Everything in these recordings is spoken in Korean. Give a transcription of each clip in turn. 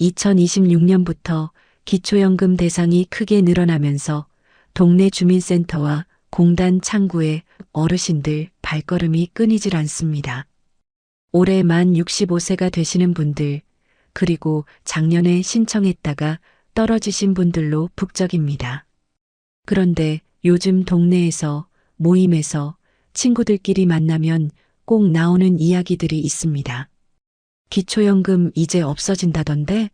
2026년부터 기초연금 대상이 크게 늘어나면서 동네 주민센터와 공단 창구에 어르신들 발걸음이 끊이질 않습니다. 올해 만 65세가 되시는 분들, 그리고 작년에 신청했다가 떨어지신 분들로 북적입니다. 그런데 요즘 동네에서, 모임에서, 친구들끼리 만나면 꼭 나오는 이야기들이 있습니다. 기초연금 이제 없어진다던데?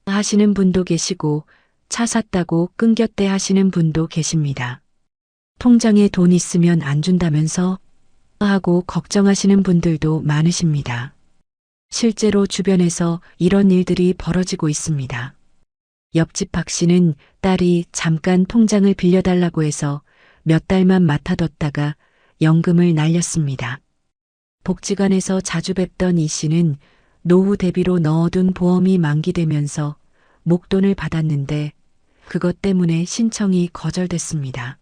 하시는 분도 계시고, 차 샀다고 끊겼대 하시는 분도 계십니다. 통장에 돈 있으면 안 준다면서? 하고 걱정하시는 분들도 많으십니다. 실제로 주변에서 이런 일들이 벌어지고 있습니다. 옆집 박 씨는 딸이 잠깐 통장을 빌려달라고 해서 몇 달만 맡아뒀다가 연금을 날렸습니다. 복지관에서 자주 뵙던 이 씨는 노후 대비로 넣어둔 보험이 만기되면서 목돈을 받았는데 그것 때문에 신청이 거절됐습니다.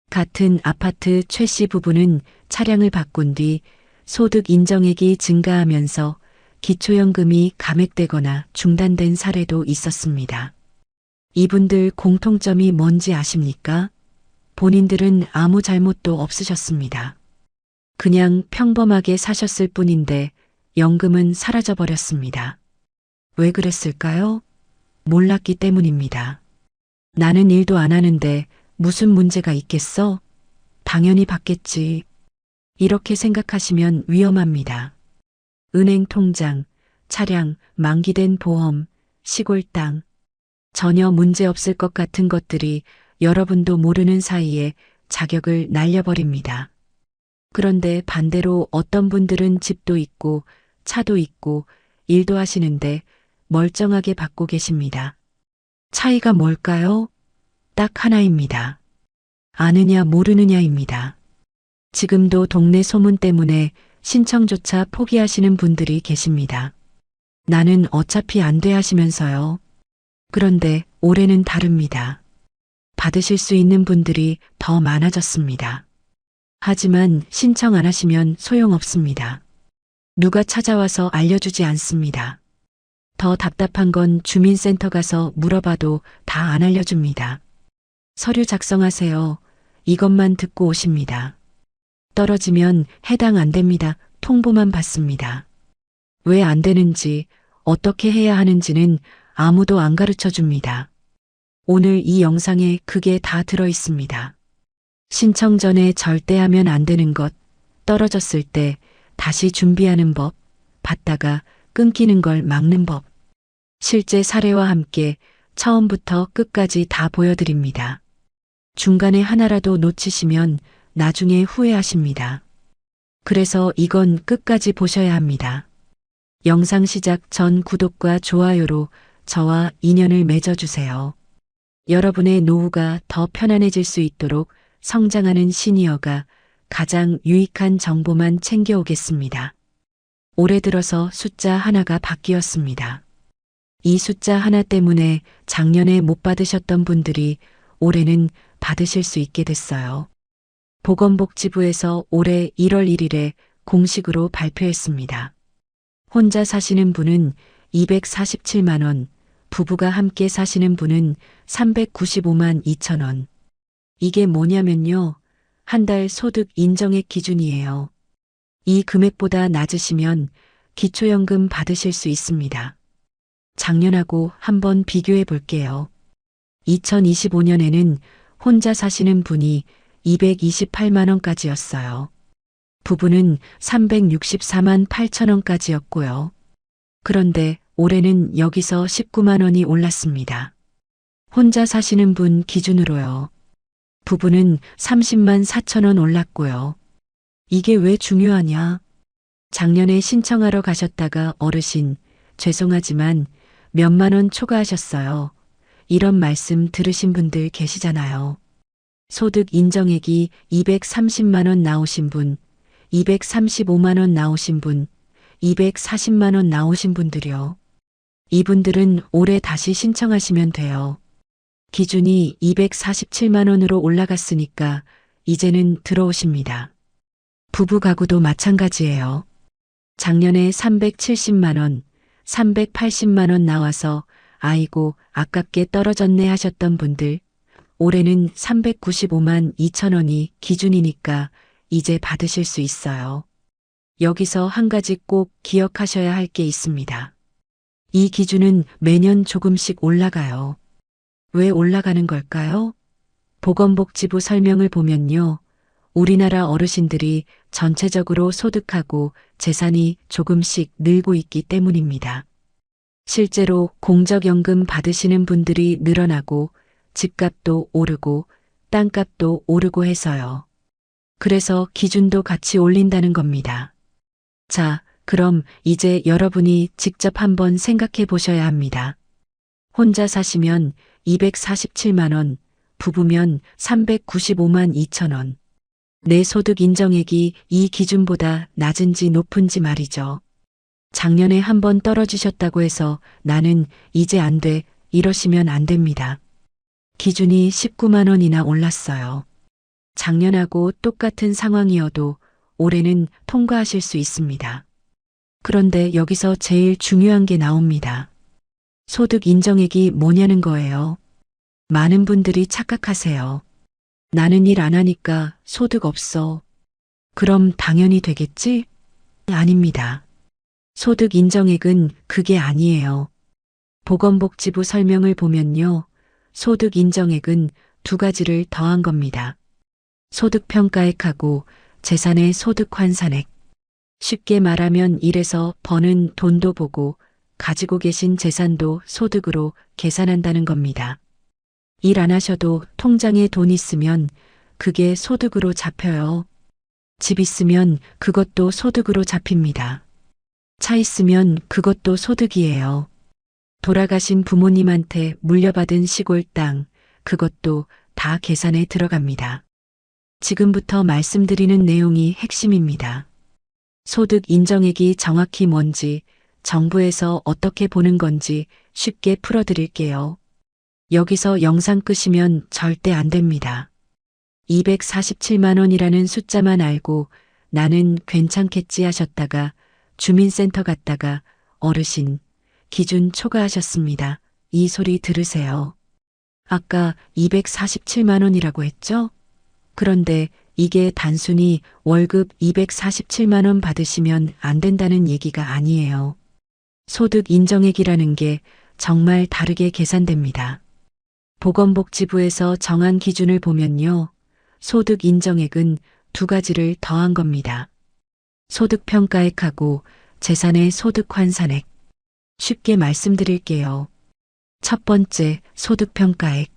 같은 아파트 최 씨 부부는 차량을 바꾼 뒤 소득 인정액이 증가하면서 기초연금이 감액되거나 중단된 사례도 있었습니다. 이분들 공통점이 뭔지 아십니까? 본인들은 아무 잘못도 없으셨습니다. 그냥 평범하게 사셨을 뿐인데 연금은 사라져버렸습니다. 왜 그랬을까요? 몰랐기 때문입니다. 나는 일도 안 하는데 무슨 문제가 있겠어? 당연히 받겠지. 이렇게 생각하시면 위험합니다. 은행 통장, 차량, 만기된 보험, 시골 땅, 전혀 문제 없을 것 같은 것들이 여러분도 모르는 사이에 자격을 날려버립니다. 그런데 반대로 어떤 분들은 집도 있고 차도 있고 일도 하시는데 멀쩡하게 받고 계십니다. 차이가 뭘까요? 딱 하나입니다. 아느냐 모르느냐입니다. 지금도 동네 소문 때문에 신청조차 포기하시는 분들이 계십니다. 나는 어차피 안 돼 하시면서요. 그런데 올해는 다릅니다. 받으실 수 있는 분들이 더 많아졌습니다. 하지만 신청 안 하시면 소용없습니다. 누가 찾아와서 알려주지 않습니다. 더 답답한 건 주민센터 가서 물어봐도 다 안 알려줍니다. 서류 작성하세요. 이것만 듣고 오십니다. 떨어지면 해당 안 됩니다. 통보만 받습니다. 왜 안 되는지, 어떻게 해야 하는지는 아무도 안 가르쳐 줍니다. 오늘 이 영상에 그게 다 들어 있습니다. 신청 전에 절대 하면 안 되는 것, 떨어졌을 때 다시 준비하는 법, 받다가 끊기는 걸 막는 법. 실제 사례와 함께 처음부터 끝까지 다 보여드립니다. 중간에 하나라도 놓치시면 나중에 후회하십니다. 그래서 이건 끝까지 보셔야 합니다. 영상 시작 전 구독과 좋아요로 저와 인연을 맺어주세요. 여러분의 노후가 더 편안해질 수 있도록 성장하는 시니어가 가장 유익한 정보만 챙겨오겠습니다. 올해 들어서 숫자 하나가 바뀌었습니다. 이 숫자 하나 때문에 작년에 못 받으셨던 분들이 올해는 받으실 수 있게 됐어요. 보건복지부에서 올해 1월 1일에 공식으로 발표했습니다. 혼자 사시는 분은 247만 원, 부부가 함께 사시는 분은 395만 2천 원. 이게 뭐냐면요. 한 달 소득 인정액 기준이에요. 이 금액보다 낮으시면 기초연금 받으실 수 있습니다. 작년하고 한번 비교해 볼게요. 2025년에는 혼자 사시는 분이 228만 원까지였어요. 부부는 364만 8천 원까지였고요. 그런데 올해는 여기서 19만 원이 올랐습니다. 혼자 사시는 분 기준으로요. 부부는 30만 4천 원 올랐고요. 이게 왜 중요하냐? 작년에 신청하러 가셨다가 어르신, 죄송하지만 몇만 원 초과하셨어요. 이런 말씀 들으신 분들 계시잖아요. 소득 인정액이 230만 원 나오신 분, 235만 원 나오신 분, 240만 원 나오신 분들이요. 이분들은 올해 다시 신청하시면 돼요. 기준이 247만 원으로 올라갔으니까 이제는 들어오십니다. 부부 가구도 마찬가지예요. 작년에 370만 원, 380만 원 나와서 아이고 아깝게 떨어졌네 하셨던 분들, 올해는 395만 2천 원이 기준이니까 이제 받으실 수 있어요. 여기서 한 가지 꼭 기억하셔야 할 게 있습니다. 이 기준은 매년 조금씩 올라가요. 왜 올라가는 걸까요? 보건복지부 설명을 보면요. 우리나라 어르신들이 전체적으로 소득하고 재산이 조금씩 늘고 있기 때문입니다. 실제로 공적연금 받으시는 분들이 늘어나고 집값도 오르고 땅값도 오르고 해서요. 그래서 기준도 같이 올린다는 겁니다. 자, 그럼 이제 여러분이 직접 한번 생각해 보셔야 합니다. 혼자 사시면 247만 원, 부부면 395만 2천 원. 내 소득 인정액이 이 기준보다 낮은지 높은지 말이죠. 작년에 한번 떨어지셨다고 해서 나는 이제 안 돼, 이러시면 안 됩니다. 기준이 19만 원이나 올랐어요. 작년하고 똑같은 상황이어도 올해는 통과하실 수 있습니다. 그런데 여기서 제일 중요한 게 나옵니다. 소득 인정액이 뭐냐는 거예요. 많은 분들이 착각하세요. 나는 일 안 하니까 소득 없어. 그럼 당연히 되겠지? 아닙니다. 소득 인정액은 그게 아니에요. 보건복지부 설명을 보면요. 소득 인정액은 두 가지를 더한 겁니다. 소득평가액하고 재산의 소득 환산액. 쉽게 말하면 일에서 버는 돈도 보고 가지고 계신 재산도 소득으로 계산한다는 겁니다. 일 안 하셔도 통장에 돈 있으면 그게 소득으로 잡혀요. 집 있으면 그것도 소득으로 잡힙니다. 차 있으면 그것도 소득이에요. 돌아가신 부모님한테 물려받은 시골 땅, 그것도 다 계산에 들어갑니다. 지금부터 말씀드리는 내용이 핵심입니다. 소득 인정액이 정확히 뭔지, 정부에서 어떻게 보는 건지 쉽게 풀어드릴게요. 여기서 영상 끄시면 절대 안 됩니다. 247만 원이라는 숫자만 알고 나는 괜찮겠지 하셨다가 주민센터 갔다가 어르신, 기준 초과하셨습니다. 이 소리 들으세요. 아까 247만 원이라고 했죠? 그런데 이게 단순히 월급 247만 원 받으시면 안 된다는 얘기가 아니에요. 소득 인정액이라는 게 정말 다르게 계산됩니다. 보건복지부에서 정한 기준을 보면요. 소득 인정액은 두 가지를 더한 겁니다. 소득평가액하고 재산의 소득 환산액. 쉽게 말씀드릴게요. 첫 번째, 소득평가액.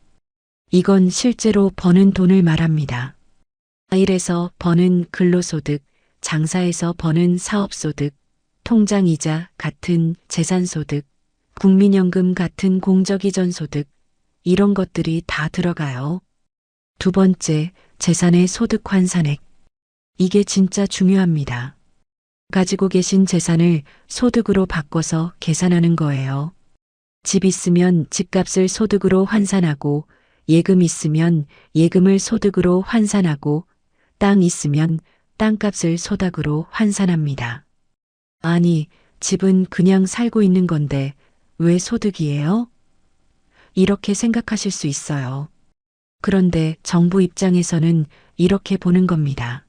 이건 실제로 버는 돈을 말합니다. 일에서 버는 근로소득, 장사에서 버는 사업소득, 통장이자 같은 재산소득, 국민연금 같은 공적이전소득, 이런 것들이 다 들어가요. 두 번째, 재산의 소득 환산액. 이게 진짜 중요합니다. 가지고 계신 재산을 소득으로 바꿔서 계산하는 거예요. 집 있으면 집값을 소득으로 환산하고, 예금 있으면 예금을 소득으로 환산하고, 땅 있으면 땅값을 소득으로 환산합니다. 아니, 집은 그냥 살고 있는 건데 왜 소득이에요? 이렇게 생각하실 수 있어요. 그런데 정부 입장에서는 이렇게 보는 겁니다.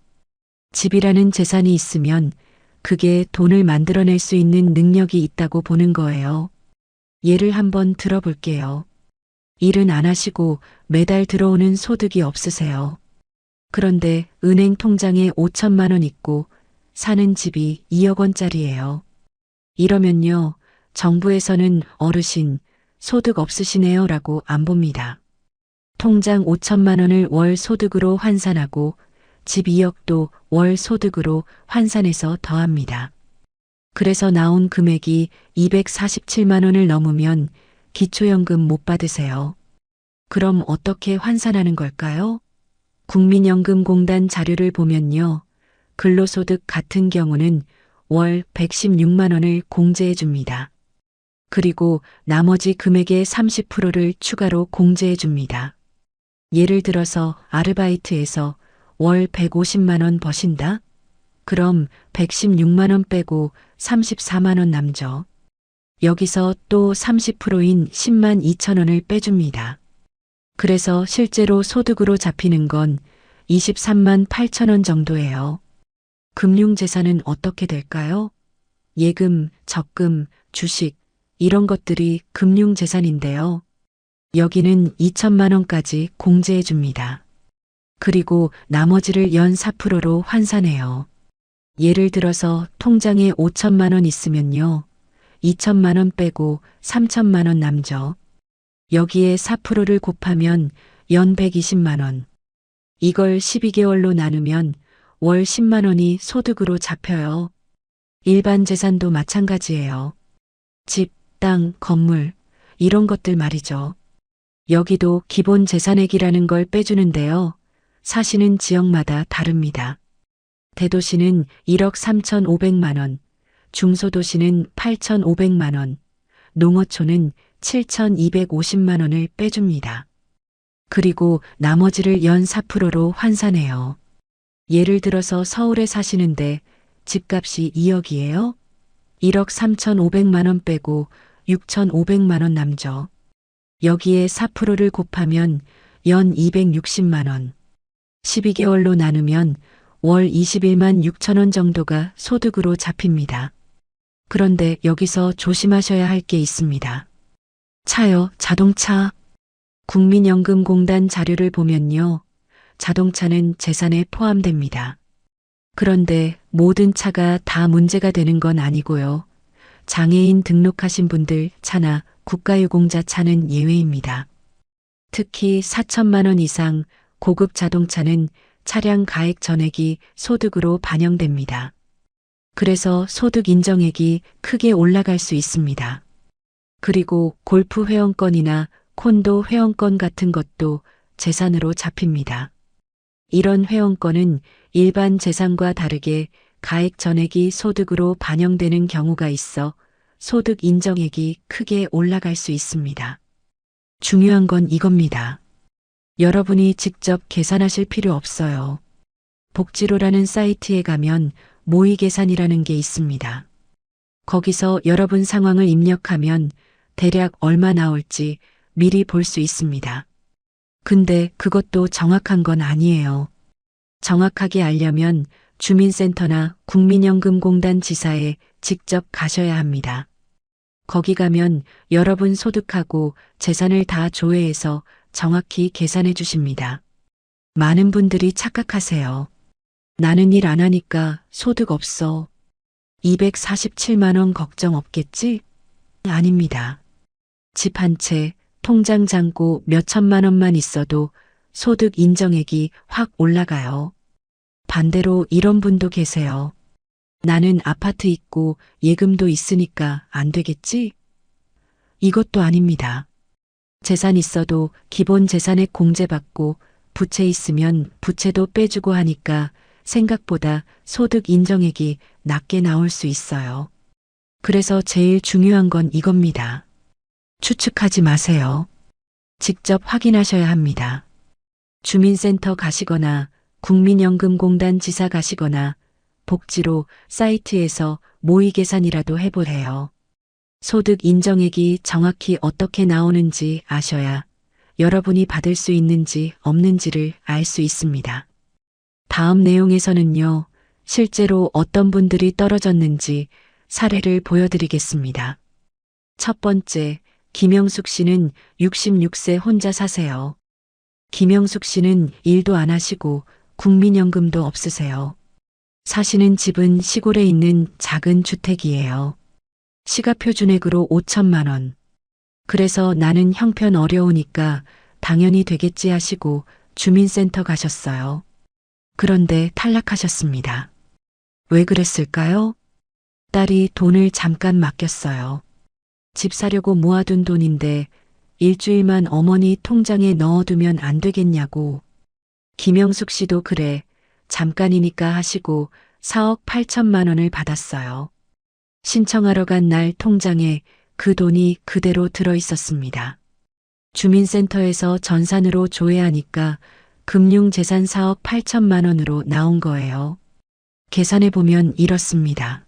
집이라는 재산이 있으면 그게 돈을 만들어낼 수 있는 능력이 있다고 보는 거예요. 예를 한번 들어볼게요. 일은 안 하시고 매달 들어오는 소득이 없으세요. 그런데 은행 통장에 5천만 원 있고 사는 집이 2억 원짜리예요. 이러면요, 정부에서는 어르신, 소득 없으시네요 라고 안 봅니다. 통장 5천만 원을 월 소득으로 환산하고 집 2억도 월 소득으로 환산해서 더합니다. 그래서 나온 금액이 247만 원을 넘으면 기초연금 못 받으세요. 그럼 어떻게 환산하는 걸까요? 국민연금공단 자료를 보면요. 근로소득 같은 경우는 월 116만 원을 공제해 줍니다. 그리고 나머지 금액의 30%를 추가로 공제해 줍니다. 예를 들어서 아르바이트에서 월 150만 원 버신다? 그럼 116만 원 빼고 34만 원 남죠. 여기서 또 30%인 10만 2천 원을 빼줍니다. 그래서 실제로 소득으로 잡히는 건 23만 8천 원 정도예요. 금융재산은 어떻게 될까요? 예금, 적금, 주식, 이런 것들이 금융재산인데요. 여기는 2천만 원까지 공제해 줍니다. 그리고 나머지를 연 4%로 환산해요. 예를 들어서 통장에 5천만 원 있으면요. 2천만 원 빼고 3천만 원 남죠. 여기에 4%를 곱하면 연 120만 원. 이걸 12개월로 나누면 월 10만 원이 소득으로 잡혀요. 일반 재산도 마찬가지예요. 집, 땅, 건물, 이런 것들 말이죠. 여기도 기본 재산액이라는 걸 빼주는데요. 사시는 지역마다 다릅니다. 대도시는 1억 3,500만 원, 중소도시는 8,500만 원, 농어촌은 7,250만 원을 빼줍니다. 그리고 나머지를 연 4%로 환산해요. 예를 들어서 서울에 사시는데 집값이 2억이에요? 1억 3,500만 원 빼고 6,500만 원 남죠. 여기에 4%를 곱하면 연 260만 원. 12개월로 나누면 월 21만 6천 원 정도가 소득으로 잡힙니다. 그런데 여기서 조심하셔야 할 게 있습니다. 차요, 자동차. 국민연금공단 자료를 보면요. 자동차는 재산에 포함됩니다. 그런데 모든 차가 다 문제가 되는 건 아니고요. 장애인 등록하신 분들 차나 국가유공자 차는 예외입니다. 특히 4천만 원 이상 고급 자동차는 차량 가액 전액이 소득으로 반영됩니다. 그래서 소득 인정액이 크게 올라갈 수 있습니다. 그리고 골프 회원권이나 콘도 회원권 같은 것도 재산으로 잡힙니다. 이런 회원권은 일반 재산과 다르게 가액 전액이 소득으로 반영되는 경우가 있어 소득 인정액이 크게 올라갈 수 있습니다. 중요한 건 이겁니다. 여러분이 직접 계산하실 필요 없어요. 복지로라는 사이트에 가면 모의계산이라는 게 있습니다. 거기서 여러분 상황을 입력하면 대략 얼마 나올지 미리 볼 수 있습니다. 근데 그것도 정확한 건 아니에요. 정확하게 알려면 주민센터나 국민연금공단 지사에 직접 가셔야 합니다. 거기 가면 여러분 소득하고 재산을 다 조회해서 정확히 계산해 주십니다. 많은 분들이 착각하세요. 나는 일 안 하니까 소득 없어. 247만 원 걱정 없겠지? 아닙니다. 집 한 채, 통장 잔고 몇 천만 원만 있어도 소득 인정액이 확 올라가요. 반대로 이런 분도 계세요. 나는 아파트 있고 예금도 있으니까 안 되겠지? 이것도 아닙니다. 재산 있어도 기본 재산액 공제받고 부채 있으면 부채도 빼주고 하니까 생각보다 소득 인정액이 낮게 나올 수 있어요. 그래서 제일 중요한 건 이겁니다. 추측하지 마세요. 직접 확인하셔야 합니다. 주민센터 가시거나 국민연금공단 지사 가시거나 복지로 사이트에서 모의계산이라도 해보세요. 소득 인정액이 정확히 어떻게 나오는지 아셔야 여러분이 받을 수 있는지 없는지를 알 수 있습니다. 다음 내용에서는요, 실제로 어떤 분들이 떨어졌는지 사례를 보여드리겠습니다. 첫 번째, 김영숙 씨는 66세 혼자 사세요. 김영숙 씨는 일도 안 하시고 국민연금도 없으세요. 사시는 집은 시골에 있는 작은 주택이에요. 시가표준액으로 5천만 원. 그래서 나는 형편 어려우니까 당연히 되겠지 하시고 주민센터 가셨어요. 그런데 탈락하셨습니다. 왜 그랬을까요? 딸이 돈을 잠깐 맡겼어요. 집 사려고 모아둔 돈인데 일주일만 어머니 통장에 넣어두면 안 되겠냐고. 김영숙 씨도 그래, 잠깐이니까 하시고 4억 8천만 원을 받았어요. 신청하러 간 날 통장에 그 돈이 그대로 들어 있었습니다. 주민센터에서 전산으로 조회하니까 금융재산 4억 8천만 원으로 나온 거예요. 계산해보면 이렇습니다.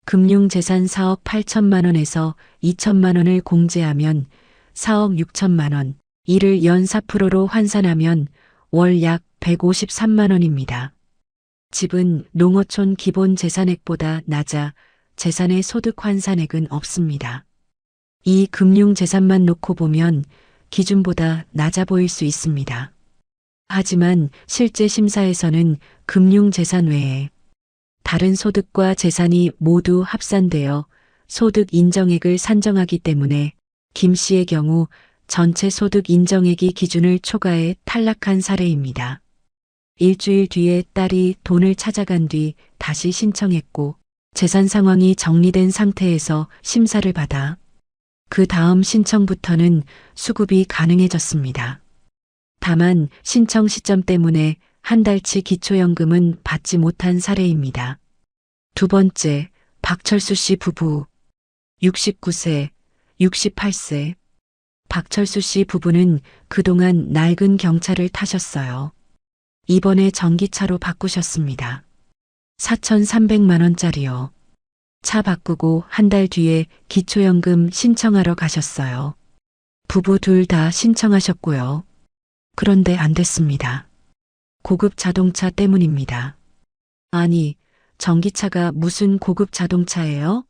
금융재산 4억 8천만 원에서 2천만 원을 공제하면 4억 6천만 원, 이를 연 4%로 환산하면 월 약 153만 원입니다. 집은 농어촌 기본 재산액보다 낮아 재산의 소득 환산액은 없습니다. 이 금융재산만 놓고 보면 기준보다 낮아 보일 수 있습니다. 하지만 실제 심사에서는 금융재산 외에 다른 소득과 재산이 모두 합산되어 소득 인정액을 산정하기 때문에 김 씨의 경우 전체 소득 인정액이 기준을 초과해 탈락한 사례입니다. 일주일 뒤에 딸이 돈을 찾아간 뒤 다시 신청했고 재산 상황이 정리된 상태에서 심사를 받아 그 다음 신청부터는 수급이 가능해졌습니다. 다만 신청 시점 때문에 한 달치 기초연금은 받지 못한 사례입니다. 두 번째, 박철수 씨 부부. 69세, 68세. 박철수 씨 부부는 그동안 낡은 경차를 타셨어요. 이번에 전기차로 바꾸셨습니다. 4,300만 원짜리요. 차 바꾸고 한 달 뒤에 기초연금 신청하러 가셨어요. 부부 둘 다 신청하셨고요. 그런데 안 됐습니다. 고급 자동차 때문입니다. 아니, 전기차가 무슨 고급 자동차예요?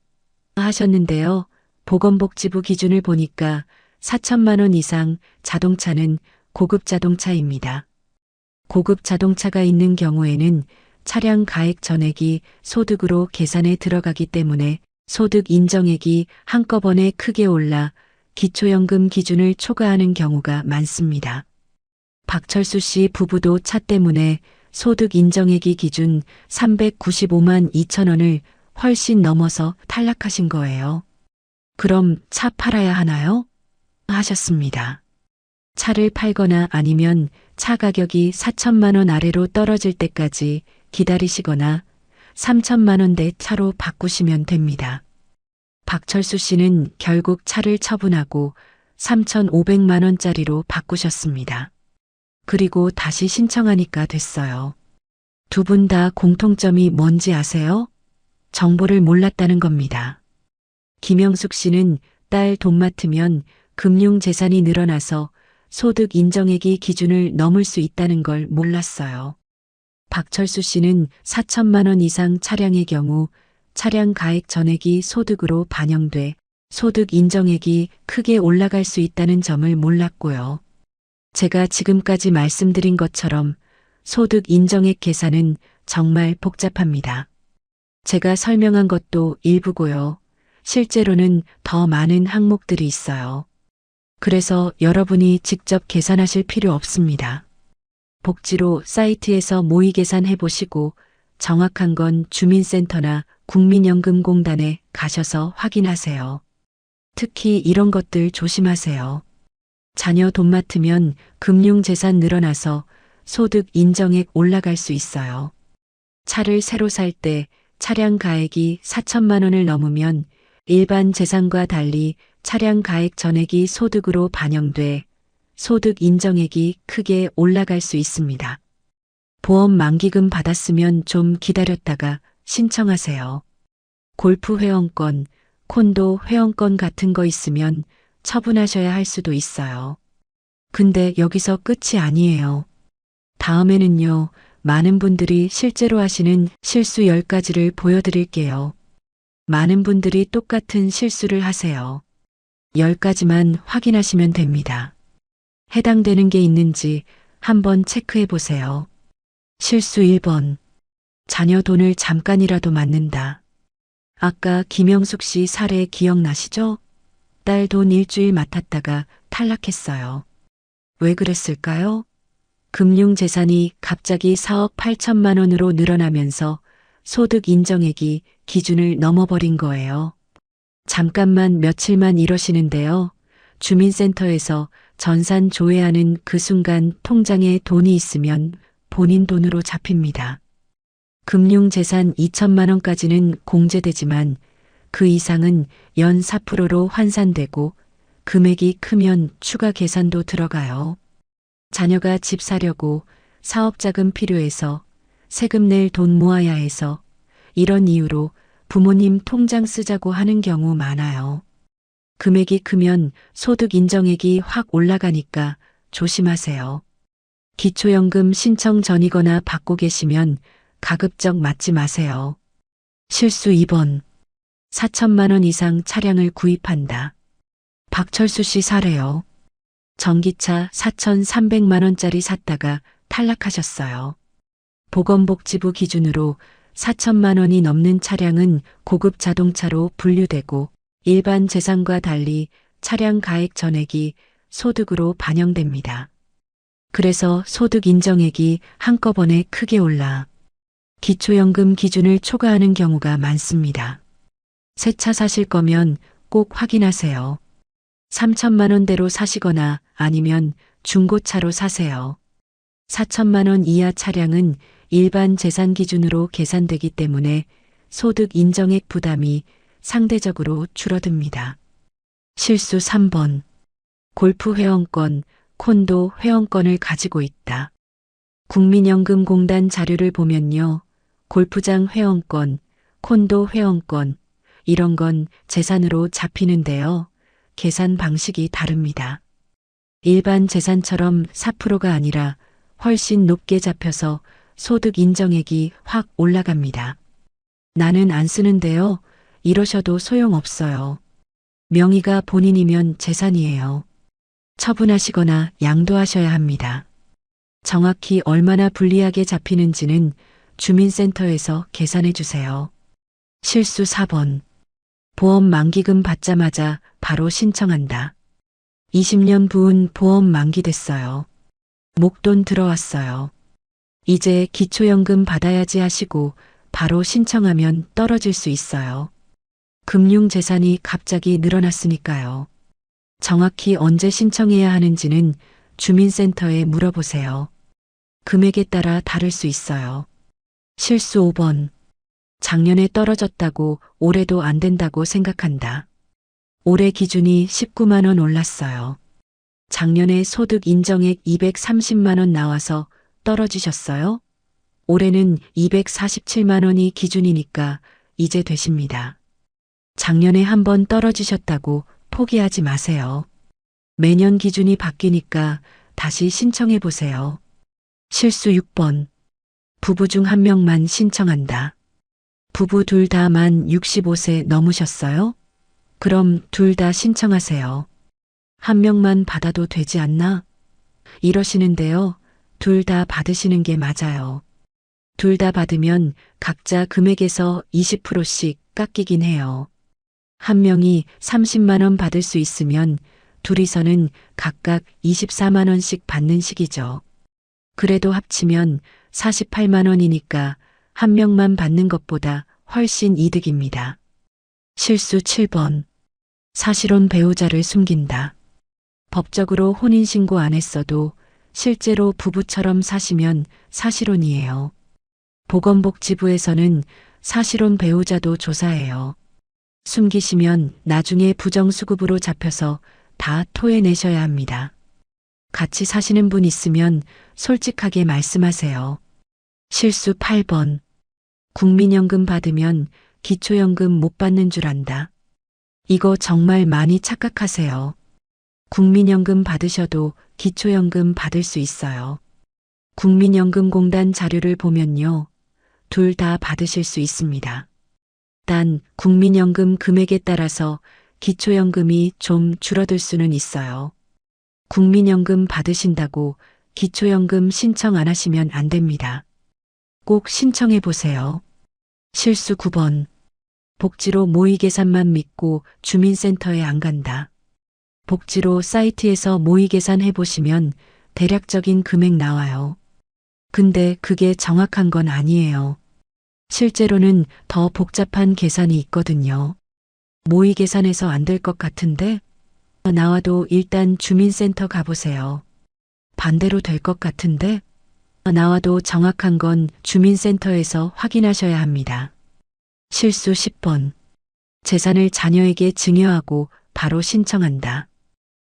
하셨는데요. 보건복지부 기준을 보니까 4천만 원 이상 자동차는 고급 자동차입니다. 고급 자동차가 있는 경우에는 차량 가액 전액이 소득으로 계산에 들어가기 때문에 소득 인정액이 한꺼번에 크게 올라 기초연금 기준을 초과하는 경우가 많습니다. 박철수 씨 부부도 차 때문에 소득 인정액이 기준 395만 2천 원을 훨씬 넘어서 탈락하신 거예요. 그럼 차 팔아야 하나요? 하셨습니다. 차를 팔거나 아니면 차 가격이 4천만 원 아래로 떨어질 때까지 기다리시거나 3천만 원대 차로 바꾸시면 됩니다. 박철수 씨는 결국 차를 처분하고 3,500만 원짜리로 바꾸셨습니다. 그리고 다시 신청하니까 됐어요. 두 분 다 공통점이 뭔지 아세요? 정보를 몰랐다는 겁니다. 김영숙 씨는 딸 돈 맡으면 금융재산이 늘어나서 소득 인정액이 기준을 넘을 수 있다는 걸 몰랐어요. 박철수 씨는 4천만 원 이상 차량의 경우 차량 가액 전액이 소득으로 반영돼 소득 인정액이 크게 올라갈 수 있다는 점을 몰랐고요. 제가 지금까지 말씀드린 것처럼 소득 인정액 계산은 정말 복잡합니다. 제가 설명한 것도 일부고요. 실제로는 더 많은 항목들이 있어요. 그래서 여러분이 직접 계산하실 필요 없습니다. 복지로 사이트에서 모의 계산해 보시고 정확한 건 주민센터나 국민연금공단에 가셔서 확인하세요. 특히 이런 것들 조심하세요. 자녀 돈 맡으면 금융재산 늘어나서 소득 인정액 올라갈 수 있어요. 차를 새로 살 때 차량 가액이 4천만 원을 넘으면 일반 재산과 달리 차량 가액 전액이 소득으로 반영돼 소득 인정액이 크게 올라갈 수 있습니다. 보험 만기금 받았으면 좀 기다렸다가 신청하세요. 골프 회원권, 콘도 회원권 같은 거 있으면 처분하셔야 할 수도 있어요. 근데 여기서 끝이 아니에요. 다음에는요, 많은 분들이 실제로 하시는 실수 10가지를 보여드릴게요. 많은 분들이 똑같은 실수를 하세요. 10가지만 확인하시면 됩니다. 해당되는 게 있는지 한번 체크해 보세요. 실수 1번. 자녀 돈을 잠깐이라도 맡는다. 아까 김영숙 씨 사례 기억나시죠? 딸 돈 일주일 맡았다가 탈락했어요. 왜 그랬을까요? 금융재산이 갑자기 4억 8천만 원으로 늘어나면서 소득 인정액이 기준을 넘어버린 거예요. 잠깐만 며칠만 이러시는데요. 주민센터에서 전산 조회하는 그 순간 통장에 돈이 있으면 본인 돈으로 잡힙니다. 금융재산 2천만 원까지는 공제되지만 그 이상은 연 4%로 환산되고 금액이 크면 추가 계산도 들어가요. 자녀가 집 사려고 사업 자금 필요해서 세금 낼 돈 모아야 해서 이런 이유로 부모님 통장 쓰자고 하는 경우 많아요. 금액이 크면 소득 인정액이 확 올라가니까 조심하세요. 기초연금 신청 전이거나 받고 계시면 가급적 맞지 마세요. 실수 2번. 4천만 원 이상 차량을 구입한다. 박철수 씨 사례요. 전기차 4,300만 원짜리 샀다가 탈락하셨어요. 보건복지부 기준으로 4천만 원이 넘는 차량은 고급 자동차로 분류되고 일반 재산과 달리 차량 가액 전액이 소득으로 반영됩니다. 그래서 소득 인정액이 한꺼번에 크게 올라 기초연금 기준을 초과하는 경우가 많습니다. 새 차 사실 거면 꼭 확인하세요. 3천만 원대로 사시거나 아니면 중고차로 사세요. 4천만 원 이하 차량은 일반 재산 기준으로 계산되기 때문에 소득 인정액 부담이 상대적으로 줄어듭니다. 실수 3번. 골프 회원권, 콘도 회원권을 가지고 있다. 국민연금공단 자료를 보면요. 골프장 회원권, 콘도 회원권, 이런 건 재산으로 잡히는데요. 계산 방식이 다릅니다. 일반 재산처럼 4%가 아니라 훨씬 높게 잡혀서 소득 인정액이 확 올라갑니다. 나는 안 쓰는데요. 이러셔도 소용없어요. 명의가 본인이면 재산이에요. 처분하시거나 양도하셔야 합니다. 정확히 얼마나 불리하게 잡히는지는 주민센터에서 계산해 주세요. 실수 4번. 보험 만기금 받자마자 바로 신청한다. 20년 부은 보험 만기됐어요. 목돈 들어왔어요. 이제 기초연금 받아야지 하시고 바로 신청하면 떨어질 수 있어요. 금융재산이 갑자기 늘어났으니까요. 정확히 언제 신청해야 하는지는 주민센터에 물어보세요. 금액에 따라 다를 수 있어요. 실수 5번. 작년에 떨어졌다고 올해도 안 된다고 생각한다. 올해 기준이 19만 원 올랐어요. 작년에 소득 인정액 230만 원 나와서 떨어지셨어요? 올해는 247만 원이 기준이니까 이제 되십니다. 작년에 한번 떨어지셨다고 포기하지 마세요. 매년 기준이 바뀌니까 다시 신청해 보세요. 실수 6번. 부부 중 한 명만 신청한다. 부부 둘 다 만 65세 넘으셨어요? 그럼 둘 다 신청하세요. 한 명만 받아도 되지 않나? 이러시는데요. 둘 다 받으시는 게 맞아요. 둘 다 받으면 각자 금액에서 20%씩 깎이긴 해요. 한 명이 30만 원 받을 수 있으면 둘이서는 각각 24만 원씩 받는 식이죠. 그래도 합치면 48만 원이니까 한 명만 받는 것보다 훨씬 이득입니다. 실수 7번. 사실혼 배우자를 숨긴다. 법적으로 혼인신고 안 했어도 실제로 부부처럼 사시면 사실혼이에요. 보건복지부에서는 사실혼 배우자도 조사해요. 숨기시면 나중에 부정수급으로 잡혀서 다 토해내셔야 합니다. 같이 사시는 분 있으면 솔직하게 말씀하세요. 실수 8번. 국민연금 받으면 기초연금 못 받는 줄 안다. 이거 정말 많이 착각하세요. 국민연금 받으셔도 기초연금 받을 수 있어요. 국민연금공단 자료를 보면요. 둘 다 받으실 수 있습니다. 단 국민연금 금액에 따라서 기초연금이 좀 줄어들 수는 있어요. 국민연금 받으신다고 기초연금 신청 안 하시면 안 됩니다. 꼭 신청해 보세요. 실수 9번. 복지로 모의 계산만 믿고 주민센터에 안 간다. 복지로 사이트에서 모의 계산 해보시면 대략적인 금액 나와요. 근데 그게 정확한 건 아니에요. 실제로는 더 복잡한 계산이 있거든요. 모의 계산해서 안 될 것 같은데? 나와도 일단 주민센터 가보세요. 반대로 될 것 같은데? 나와도 정확한 건 주민센터에서 확인하셔야 합니다. 실수 10번. 재산을 자녀에게 증여하고 바로 신청한다.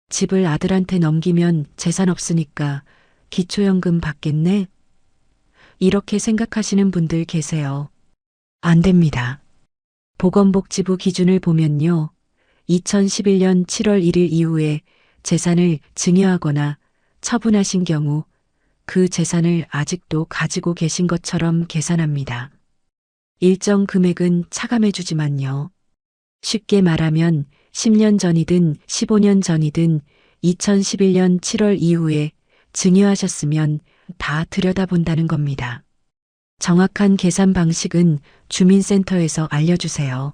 집을 아들한테 넘기면 재산 없으니까 기초연금 받겠네? 이렇게 생각하시는 분들 계세요. 안 됩니다. 보건복지부 기준을 보면요. 2011년 7월 1일 이후에 재산을 증여하거나 처분하신 경우 그 재산을 아직도 가지고 계신 것처럼 계산합니다. 일정 금액은 차감해주지만요. 쉽게 말하면 10년 전이든 15년 전이든 2011년 7월 이후에 증여하셨으면 다 들여다본다는 겁니다. 정확한 계산 방식은 주민센터에서 알려주세요.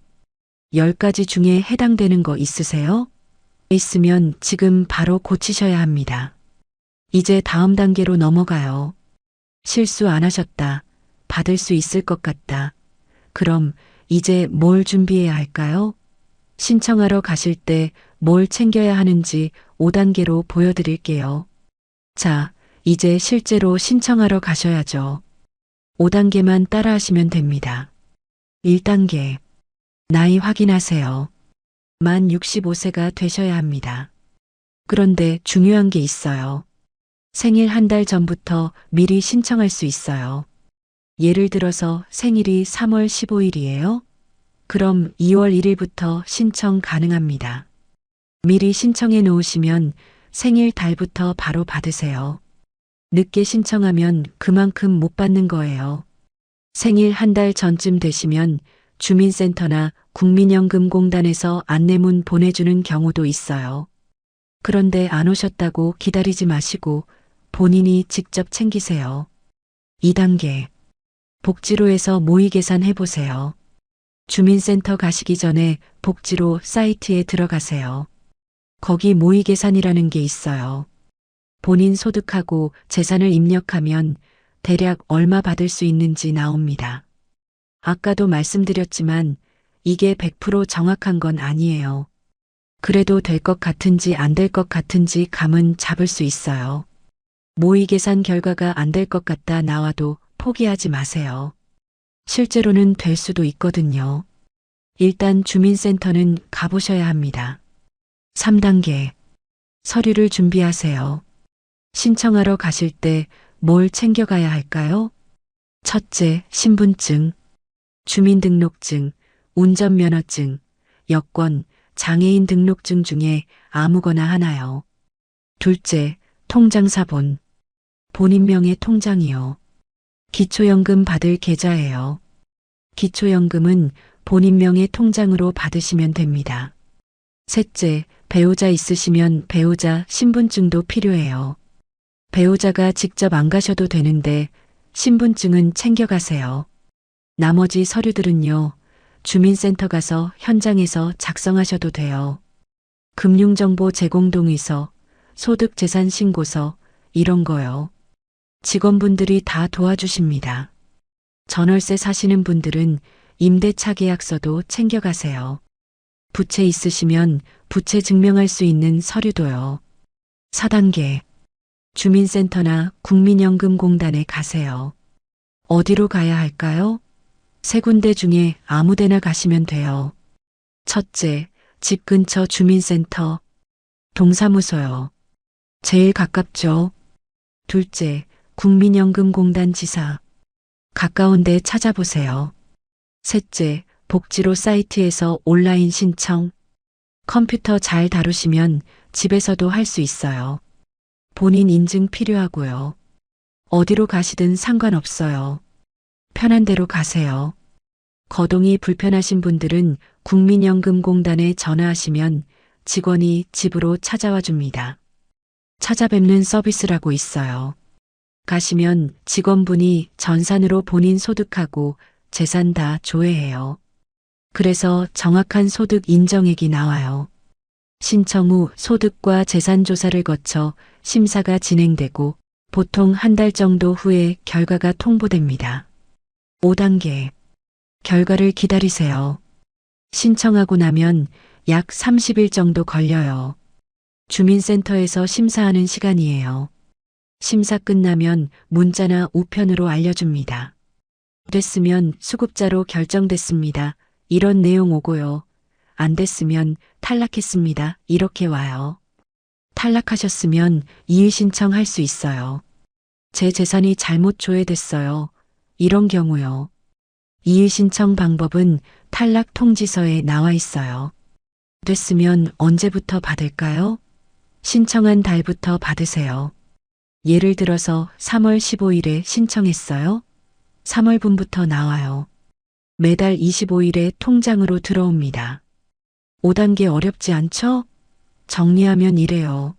10가지 중에 해당되는 거 있으세요? 있으면 지금 바로 고치셔야 합니다. 이제 다음 단계로 넘어가요. 실수 안 하셨다. 받을 수 있을 것 같다. 그럼 이제 뭘 준비해야 할까요? 신청하러 가실 때 뭘 챙겨야 하는지 5단계로 보여드릴게요. 자, 이제 실제로 신청하러 가셔야죠. 5단계만 따라하시면 됩니다. 1단계. 나이 확인하세요. 만 65세가 되셔야 합니다. 그런데 중요한 게 있어요. 생일 한 달 전부터 미리 신청할 수 있어요. 예를 들어서 생일이 3월 15일이에요? 그럼 2월 1일부터 신청 가능합니다. 미리 신청해 놓으시면 생일 달부터 바로 받으세요. 늦게 신청하면 그만큼 못 받는 거예요. 생일 한 달 전쯤 되시면 주민센터나 국민연금공단에서 안내문 보내주는 경우도 있어요. 그런데 안 오셨다고 기다리지 마시고 본인이 직접 챙기세요. 2단계. 복지로에서 모의 계산해 보세요. 주민센터 가시기 전에 복지로 사이트에 들어가세요. 거기 모의 계산이라는 게 있어요. 본인 소득하고 재산을 입력하면 대략 얼마 받을 수 있는지 나옵니다. 아까도 말씀드렸지만 이게 100% 정확한 건 아니에요. 그래도 될 것 같은지 안 될 것 같은지 감은 잡을 수 있어요. 모의 계산 결과가 안 될 것 같다 나와도 포기하지 마세요. 실제로는 될 수도 있거든요. 일단 주민센터는 가보셔야 합니다. 3단계. 서류를 준비하세요. 신청하러 가실 때 뭘 챙겨가야 할까요? 첫째, 신분증, 주민등록증, 운전면허증, 여권, 장애인 등록증 중에 아무거나 하나요. 둘째, 통장사본, 본인명의 통장이요. 기초연금 받을 계좌예요. 기초연금은 본인명의 통장으로 받으시면 됩니다. 셋째, 배우자 있으시면 배우자 신분증도 필요해요. 배우자가 직접 안 가셔도 되는데 신분증은 챙겨가세요. 나머지 서류들은요, 주민센터 가서 현장에서 작성하셔도 돼요. 금융정보 제공 동의서, 소득재산신고서, 이런 거요. 직원분들이 다 도와주십니다. 전월세 사시는 분들은 임대차 계약서도 챙겨가세요. 부채 있으시면 부채 증명할 수 있는 서류도요. 4단계. 주민센터나 국민연금공단에 가세요. 어디로 가야 할까요? 세 군데 중에 아무 데나 가시면 돼요. 첫째, 집 근처 주민센터, 동사무소요. 제일 가깝죠. 둘째, 국민연금공단 지사. 가까운 데 찾아보세요. 셋째, 복지로 사이트에서 온라인 신청. 컴퓨터 잘 다루시면 집에서도 할 수 있어요. 본인 인증 필요하고요. 어디로 가시든 상관없어요. 편한 대로 가세요. 거동이 불편하신 분들은 국민연금공단에 전화하시면 직원이 집으로 찾아와 줍니다. 찾아뵙는 서비스라고 있어요. 가시면 직원분이 전산으로 본인 소득하고 재산 다 조회해요. 그래서 정확한 소득 인정액이 나와요. 신청 후 소득과 재산 조사를 거쳐 심사가 진행되고 보통 한 달 정도 후에 결과가 통보됩니다. 5단계. 결과를 기다리세요. 신청하고 나면 약 30일 정도 걸려요. 주민센터에서 심사하는 시간이에요. 심사 끝나면 문자나 우편으로 알려줍니다. 됐으면 수급자로 결정됐습니다. 이런 내용 오고요. 안 됐으면 탈락했습니다. 이렇게 와요. 탈락하셨으면 이의 신청할 수 있어요. 제 재산이 잘못 조회됐어요. 이런 경우요. 이의 신청 방법은 탈락 통지서에 나와 있어요. 됐으면 언제부터 받을까요? 신청한 달부터 받으세요. 예를 들어서 3월 15일에 신청했어요. 3월분부터 나와요. 매달 25일에 통장으로 들어옵니다. 5단계 어렵지 않죠? 정리하면 이래요.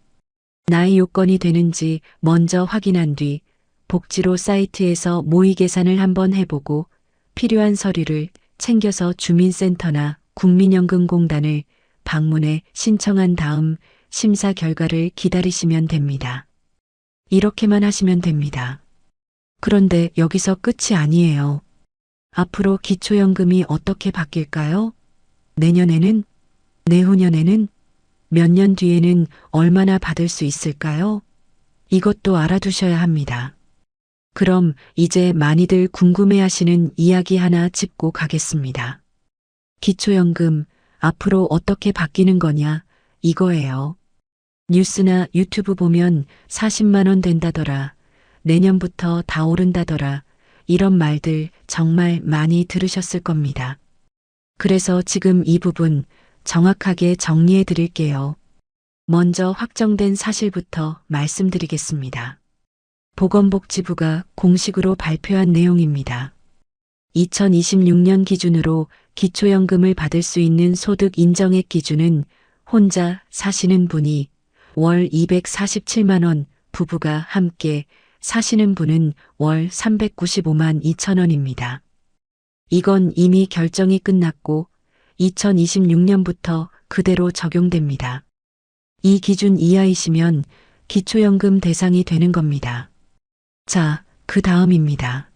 나의 요건이 되는지 먼저 확인한 뒤 복지로 사이트에서 모의 계산을 한번 해보고 필요한 서류를 챙겨서 주민센터나 국민연금공단을 방문해 신청한 다음 심사 결과를 기다리시면 됩니다. 이렇게만 하시면 됩니다. 그런데 여기서 끝이 아니에요. 앞으로 기초연금이 어떻게 바뀔까요? 내년에는? 내후년에는? 몇 년 뒤에는 얼마나 받을 수 있을까요? 이것도 알아두셔야 합니다. 그럼 이제 많이들 궁금해하시는 이야기 하나 짚고 가겠습니다. 기초연금 앞으로 어떻게 바뀌는 거냐 이거예요. 뉴스나 유튜브 보면 40만 원 된다더라. 내년부터 다 오른다더라. 이런 말들 정말 많이 들으셨을 겁니다. 그래서 지금 이 부분 정확하게 정리해 드릴게요. 먼저 확정된 사실부터 말씀드리겠습니다. 보건복지부가 공식으로 발표한 내용입니다. 2026년 기준으로 기초연금을 받을 수 있는 소득 인정액 기준은 혼자 사시는 분이 월 247만 원, 부부가 함께 사시는 분은 월 395만 2천 원입니다. 이건 이미 결정이 끝났고 2026년부터 그대로 적용됩니다. 이 기준 이하이시면 기초연금 대상이 되는 겁니다. 자, 그 다음입니다.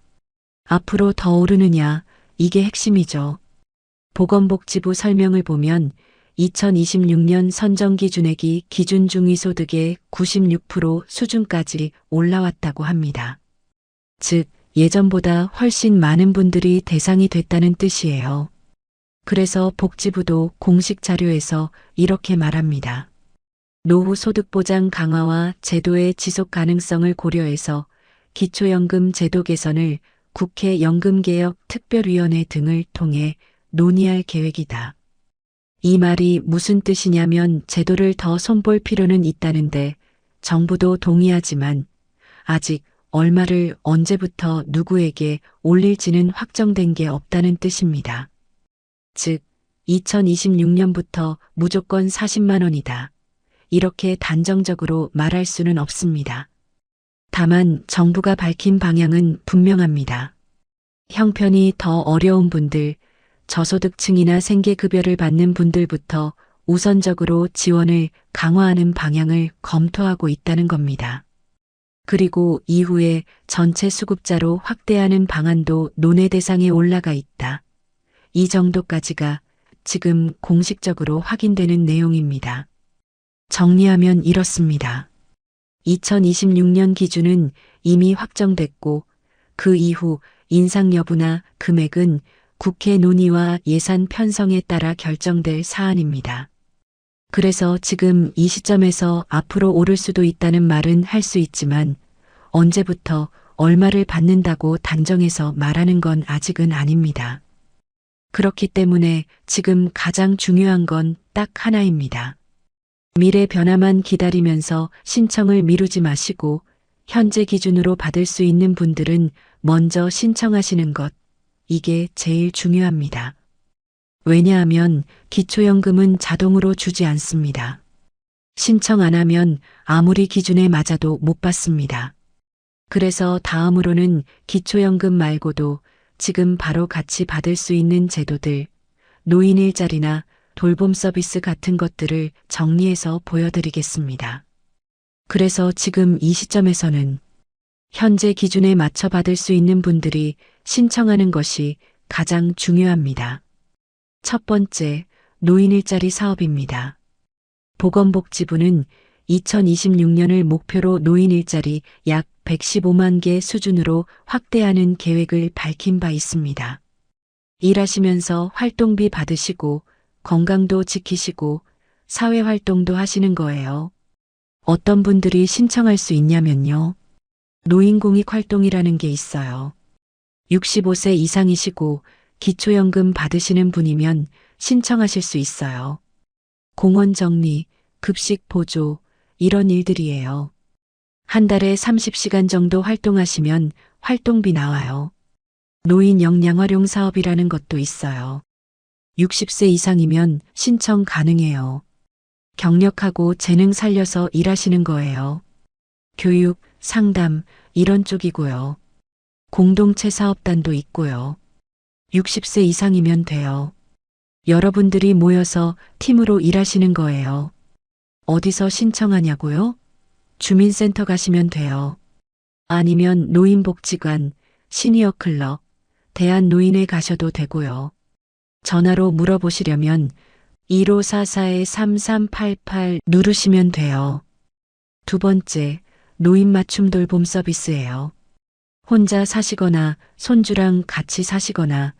앞으로 더 오르느냐, 이게 핵심이죠. 보건복지부 설명을 보면 2026년 선정기준액이 기준 중위소득의 96% 수준까지 올라왔다고 합니다. 즉, 예전보다 훨씬 많은 분들이 대상이 됐다는 뜻이에요. 그래서 복지부도 공식 자료에서 이렇게 말합니다. 노후 소득보장 강화와 제도의 지속 가능성을 고려해서 기초연금 제도 개선을 국회 연금개혁 특별위원회 등을 통해 논의할 계획이다. 이 말이 무슨 뜻이냐면 제도를 더 손볼 필요는 있다는데 정부도 동의하지만 아직 얼마를 언제부터 누구에게 올릴지는 확정된 게 없다는 뜻입니다. 즉, 2026년부터 무조건 40만 원이다. 이렇게 단정적으로 말할 수는 없습니다. 다만 정부가 밝힌 방향은 분명합니다. 형편이 더 어려운 분들, 저소득층이나 생계급여를 받는 분들부터 우선적으로 지원을 강화하는 방향을 검토하고 있다는 겁니다. 그리고 이후에 전체 수급자로 확대하는 방안도 논의 대상에 올라가 있다. 이 정도까지가 지금 공식적으로 확인되는 내용입니다. 정리하면 이렇습니다. 2026년 기준은 이미 확정됐고 그 이후 인상 여부나 금액은 국회 논의와 예산 편성에 따라 결정될 사안입니다. 그래서 지금 이 시점에서 앞으로 오를 수도 있다는 말은 할 수 있지만 언제부터 얼마를 받는다고 단정해서 말하는 건 아직은 아닙니다. 그렇기 때문에 지금 가장 중요한 건 딱 하나입니다. 미래 변화만 기다리면서 신청을 미루지 마시고 현재 기준으로 받을 수 있는 분들은 먼저 신청하시는 것, 이게 제일 중요합니다. 왜냐하면 기초연금은 자동으로 주지 않습니다. 신청 안 하면 아무리 기준에 맞아도 못 받습니다. 그래서 다음으로는 기초연금 말고도 지금 바로 같이 받을 수 있는 제도들, 노인 일자리나 돌봄 서비스 같은 것들을 정리해서 보여드리겠습니다. 그래서 지금 이 시점에서는 현재 기준에 맞춰 받을 수 있는 분들이 신청하는 것이 가장 중요합니다. 첫 번째, 노인 일자리 사업입니다. 보건복지부는 2026년을 목표로 노인 일자리 약 115만 개 수준으로 확대하는 계획을 밝힌 바 있습니다. 일하시면서 활동비 받으시고 건강도 지키시고 사회활동도 하시는 거예요. 어떤 분들이 신청할 수 있냐면요. 노인공익활동이라는 게 있어요. 65세 이상이시고 기초연금 받으시는 분이면 신청하실 수 있어요. 공원 정리, 급식 보조, 이런 일들이에요. 한 달에 30시간 정도 활동하시면 활동비 나와요. 노인 역량활용 사업이라는 것도 있어요. 60세 이상이면 신청 가능해요. 경력하고 재능 살려서 일하시는 거예요. 교육, 상담, 이런 쪽이고요. 공동체 사업단도 있고요. 60세 이상이면 돼요. 여러분들이 모여서 팀으로 일하시는 거예요. 어디서 신청하냐고요? 주민센터 가시면 돼요. 아니면 노인복지관, 시니어클럽, 대한노인에 가셔도 되고요. 전화로 물어보시려면 1544-3388 누르시면 돼요. 두 번째, 노인 맞춤 돌봄 서비스예요. 혼자 사시거나 손주랑 같이 사시거나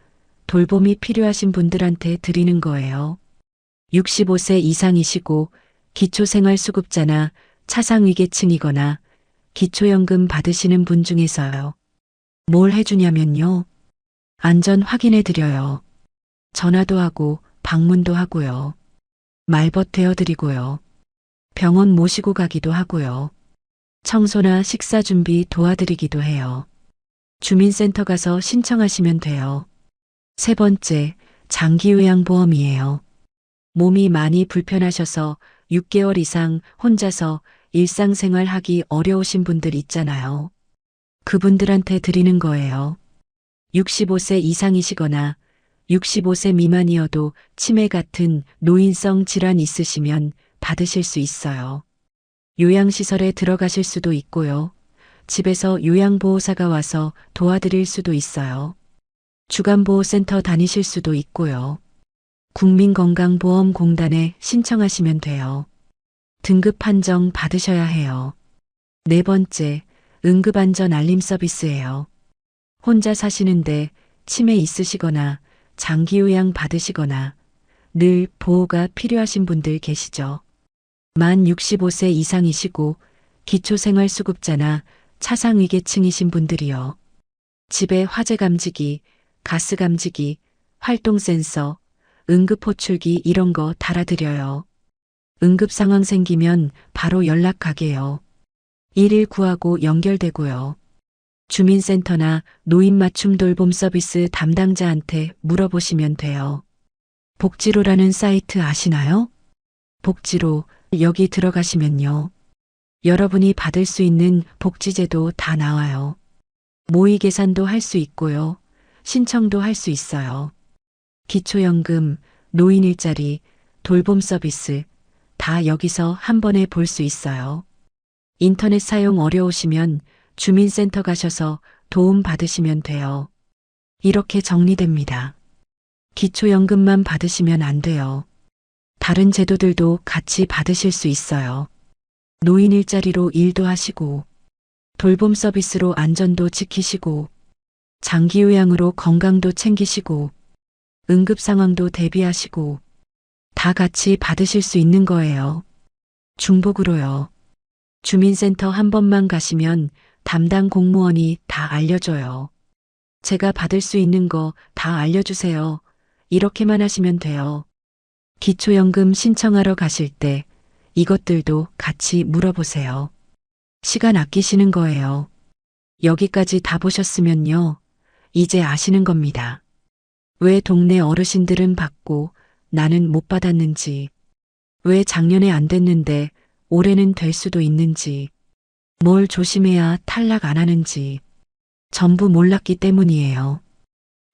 돌봄이 필요하신 분들한테 드리는 거예요. 65세 이상이시고 기초생활수급자나 차상위계층이거나 기초연금 받으시는 분 중에서요. 뭘 해주냐면요. 안전 확인해 드려요. 전화도 하고 방문도 하고요. 말벗 대어드리고요. 병원 모시고 가기도 하고요. 청소나 식사 준비 도와드리기도 해요. 주민센터 가서 신청하시면 돼요. 세 번째, 장기요양보험이에요. 몸이 많이 불편하셔서 6개월 이상 혼자서 일상생활하기 어려우신 분들 있잖아요. 그분들한테 드리는 거예요. 65세 이상이시거나 65세 미만이어도 치매 같은 노인성 질환 있으시면 받으실 수 있어요. 요양시설에 들어가실 수도 있고요. 집에서 요양보호사가 와서 도와드릴 수도 있어요. 주간보호센터 다니실 수도 있고요. 국민건강보험공단에 신청하시면 돼요. 등급 판정 받으셔야 해요. 네 번째, 응급안전 알림 서비스예요. 혼자 사시는데 치매 있으시거나 장기요양 받으시거나 늘 보호가 필요하신 분들 계시죠. 만 65세 이상이시고 기초생활수급자나 차상위계층이신 분들이요. 집에 화재 감지기, 가스 감지기, 활동센서, 응급호출기 이런 거 달아드려요. 응급 상황 생기면 바로 연락가게요. 119하고 연결되고요. 주민센터나 노인 맞춤 돌봄 서비스 담당자한테 물어보시면 돼요. 복지로라는 사이트 아시나요? 복지로 여기 들어가시면요. 여러분이 받을 수 있는 복지제도 다 나와요. 모의 계산도 할 수 있고요. 신청도 할 수 있어요. 기초연금, 노인 일자리, 돌봄 서비스 다 여기서 한 번에 볼 수 있어요. 인터넷 사용 어려우시면 주민센터 가셔서 도움 받으시면 돼요. 이렇게 정리됩니다. 기초연금만 받으시면 안 돼요. 다른 제도들도 같이 받으실 수 있어요. 노인 일자리로 일도 하시고, 돌봄 서비스로 안전도 지키시고, 장기요양으로 건강도 챙기시고, 응급 상황도 대비하시고, 다 같이 받으실 수 있는 거예요. 중복으로요. 주민센터 한 번만 가시면 담당 공무원이 다 알려줘요. 제가 받을 수 있는 거 다 알려주세요. 이렇게만 하시면 돼요. 기초연금 신청하러 가실 때 이것들도 같이 물어보세요. 시간 아끼시는 거예요. 여기까지 다 보셨으면요. 이제 아시는 겁니다. 왜 동네 어르신들은 받고 나는 못 받았는지, 왜 작년에 안 됐는데 올해는 될 수도 있는지, 뭘 조심해야 탈락 안 하는지 전부 몰랐기 때문이에요.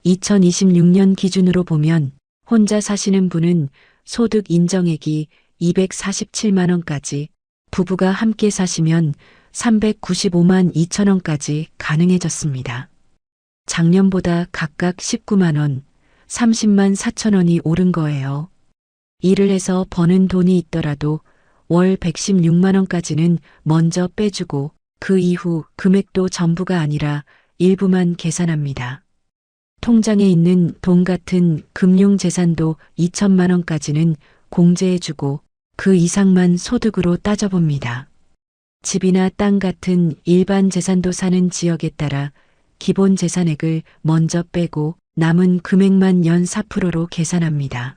2026년 기준으로 보면 혼자 사시는 분은 소득 인정액이 247만 원까지, 부부가 함께 사시면 395만 2천 원까지 가능해졌습니다. 작년보다 각각 19만 원, 30만 4천 원이 오른 거예요. 일을 해서 버는 돈이 있더라도 월 116만 원까지는 먼저 빼주고 그 이후 금액도 전부가 아니라 일부만 계산합니다. 통장에 있는 돈 같은 금융재산도 2천만 원까지는 공제해주고 그 이상만 소득으로 따져봅니다. 집이나 땅 같은 일반 재산도 사는 지역에 따라 기본 재산액을 먼저 빼고 남은 금액만 연 4%로 계산합니다.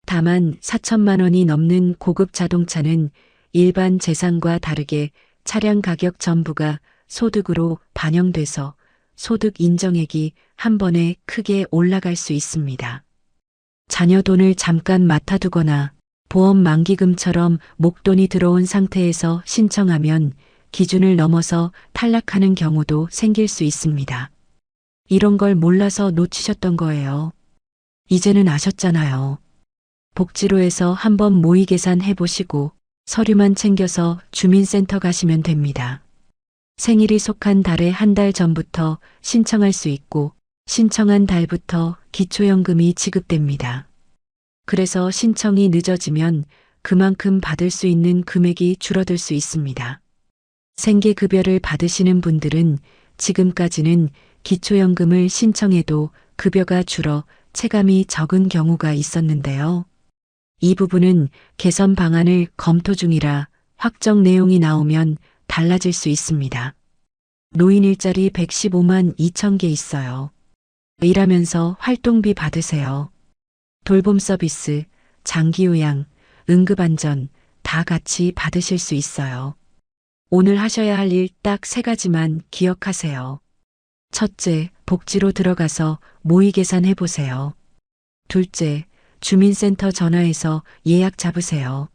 다만 4천만 원이 넘는 고급 자동차는 일반 재산과 다르게 차량 가격 전부가 소득으로 반영돼서 소득 인정액이 한 번에 크게 올라갈 수 있습니다. 자녀 돈을 잠깐 맡아두거나 보험 만기금처럼 목돈이 들어온 상태에서 신청하면 기준을 넘어서 탈락하는 경우도 생길 수 있습니다. 이런 걸 몰라서 놓치셨던 거예요. 이제는 아셨잖아요. 복지로에서 한번 모의 계산해 보시고 서류만 챙겨서 주민센터 가시면 됩니다. 생일이 속한 달의 한 달 전부터 신청할 수 있고 신청한 달부터 기초연금이 지급됩니다. 그래서 신청이 늦어지면 그만큼 받을 수 있는 금액이 줄어들 수 있습니다. 생계급여를 받으시는 분들은 지금까지는 기초연금을 신청해도 급여가 줄어 체감이 적은 경우가 있었는데요. 이 부분은 개선 방안을 검토 중이라 확정 내용이 나오면 달라질 수 있습니다. 노인 일자리 115만 2천 개 있어요. 일하면서 활동비 받으세요. 돌봄 서비스, 장기요양, 응급안전 다 같이 받으실 수 있어요. 오늘 하셔야 할 일 딱 3가지만 기억하세요. 첫째, 복지로 들어가서 모의 계산해 보세요. 둘째, 주민센터 전화해서 예약 잡으세요.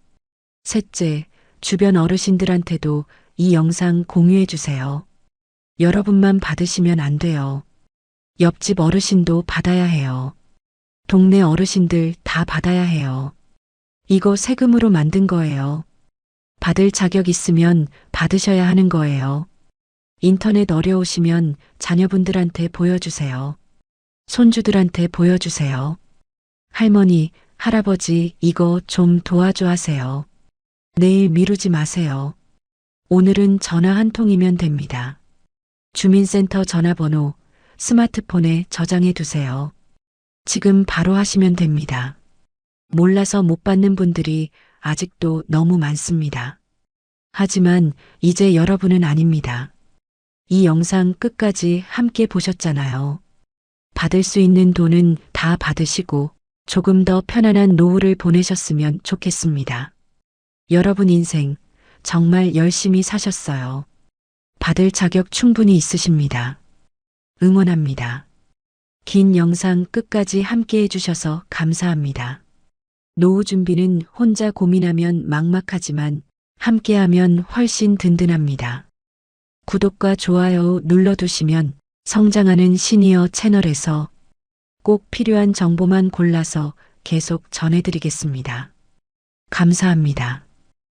셋째, 주변 어르신들한테도 이 영상 공유해 주세요. 여러분만 받으시면 안 돼요. 옆집 어르신도 받아야 해요. 동네 어르신들 다 받아야 해요. 이거 세금으로 만든 거예요. 받을 자격 있으면 받으셔야 하는 거예요. 인터넷 어려우시면 자녀분들한테 보여주세요. 손주들한테 보여주세요. 할머니, 할아버지 이거 좀 도와줘 하세요. 내일 미루지 마세요. 오늘은 전화 한 통이면 됩니다. 주민센터 전화번호 스마트폰에 저장해 두세요. 지금 바로 하시면 됩니다. 몰라서 못 받는 분들이 아직도 너무 많습니다. 하지만 이제 여러분은 아닙니다. 이 영상 끝까지 함께 보셨잖아요. 받을 수 있는 돈은 다 받으시고 조금 더 편안한 노후를 보내셨으면 좋겠습니다. 여러분 인생 정말 열심히 사셨어요. 받을 자격 충분히 있으십니다. 응원합니다. 긴 영상 끝까지 함께 해주셔서 감사합니다. 노후 준비는 혼자 고민하면 막막하지만 함께하면 훨씬 든든합니다. 구독과 좋아요 눌러두시면 성장하는 시니어 채널에서 꼭 필요한 정보만 골라서 계속 전해드리겠습니다. 감사합니다.